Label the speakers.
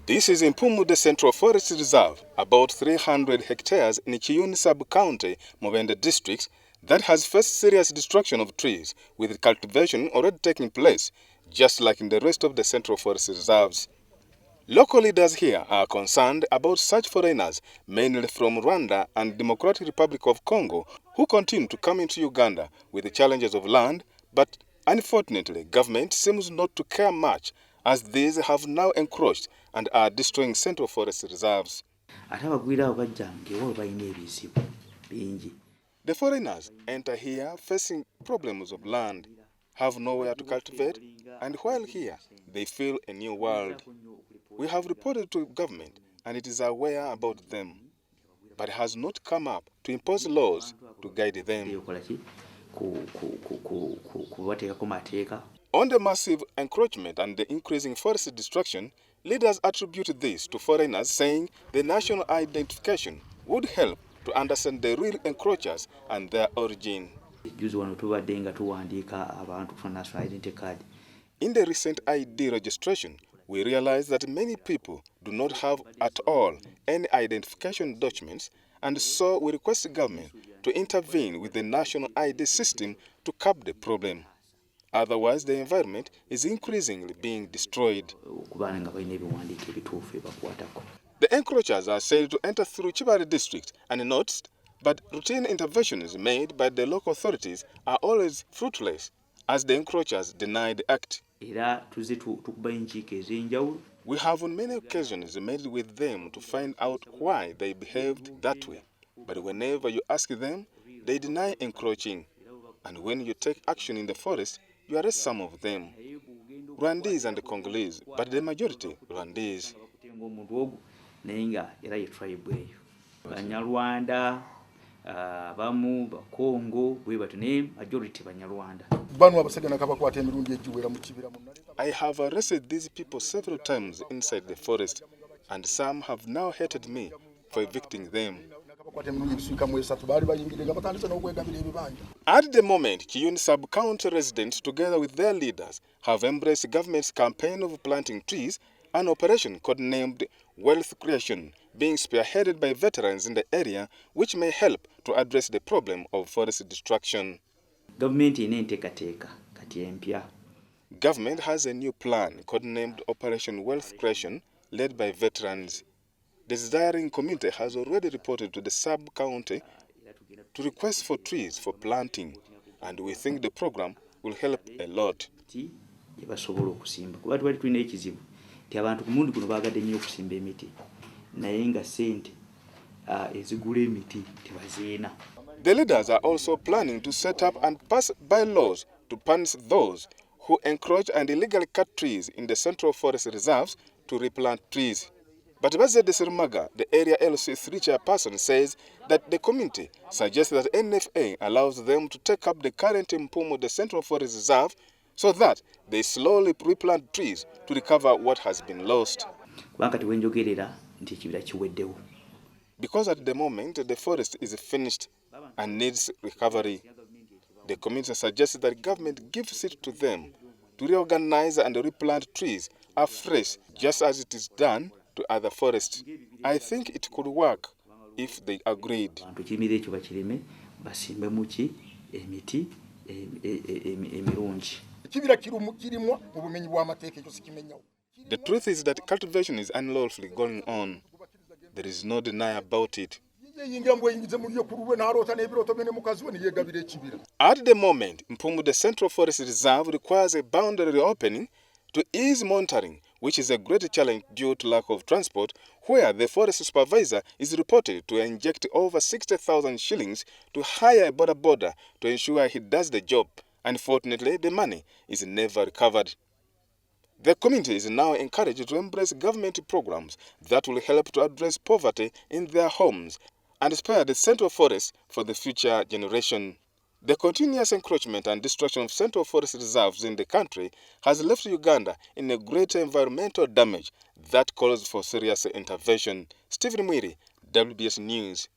Speaker 1: This is Mpumudde Central Forest Reserve, about 300 hectares in Kiyuni Sub County, Mubende district, that has faced serious destruction of trees, with cultivation already taking place, just like in the rest of the Central Forest Reserves. Local leaders here are concerned about such foreigners, mainly from Rwanda and Democratic Republic of Congo, who continue to come into Uganda with the challenges of land, but unfortunately, government seems not to care much, as these have now encroached and are destroying Central Forest Reserves. The foreigners enter here facing problems of land, have nowhere to cultivate, and while here, they feel a new world. We have reported to government, and it is aware about them, but has not come up to impose laws to guide them. On the massive encroachment and the increasing forest destruction, leaders attribute this to foreigners, saying the national identification would help to understand the real encroachers and their origin. In the recent ID registration, we realized that many people do not have at all any identification documents, and so we request the government to intervene with the national ID system to curb the problem. Otherwise, the environment is increasingly being destroyed. The encroachers are said to enter through Kibale district and noticed, but routine interventions made by the local authorities are always fruitless, as the encroachers deny the act. We have on many occasions met with them to find out why they behaved that way, but whenever you ask them, they deny encroaching, and when you take action in the forest, you arrest some of them. Rwandese and Congolese, but the majority Rwandese.
Speaker 2: Banyarwanda, Bamu, Congo, we were to name majority Banyarwanda.
Speaker 1: I have arrested these people several times inside the forest, and some have now hated me for evicting them. At the moment, Kiyuni Sub County residents, together with their leaders, have embraced the government's campaign of planting trees, an operation codenamed Wealth Creation, being spearheaded by veterans in the area, which may help to address the problem of forest destruction. Government has a new plan codenamed Operation Wealth Creation, led by veterans. The desiring community has already reported to the sub-county to request for trees for planting, and we think the program will help a lot. The leaders are also planning to set up and pass bylaws to punish those who encroach and illegally cut trees in the Central Forest Reserves to replant trees. But Bazede Serumaga, the area LC3 chairperson, says that the community suggests that NFA allows them to take up the current Mpumudde Central Forest Reserve so that they slowly replant trees to recover what has been lost. Because at the moment the forest is finished and needs recovery, the community suggests that government gives it to them to reorganize and replant trees afresh, just as it is done to other forests. I think it could work if they agreed. The truth is that cultivation is unlawfully going on. There is no denial about it. At the moment, Mpumudde Central Forest Reserve requires a boundary reopening to ease monitoring, which is a great challenge due to lack of transport, where the forest supervisor is reported to inject over 60,000 shillings to hire a border to ensure he does the job. Unfortunately, the money is never recovered. The community is now encouraged to embrace government programs that will help to address poverty in their homes and spare the Central Forest for the future generation. The continuous encroachment and destruction of Central Forest Reserves in the country has left Uganda in a great environmental damage that calls for serious intervention. Stephen Mwiri, WBS News.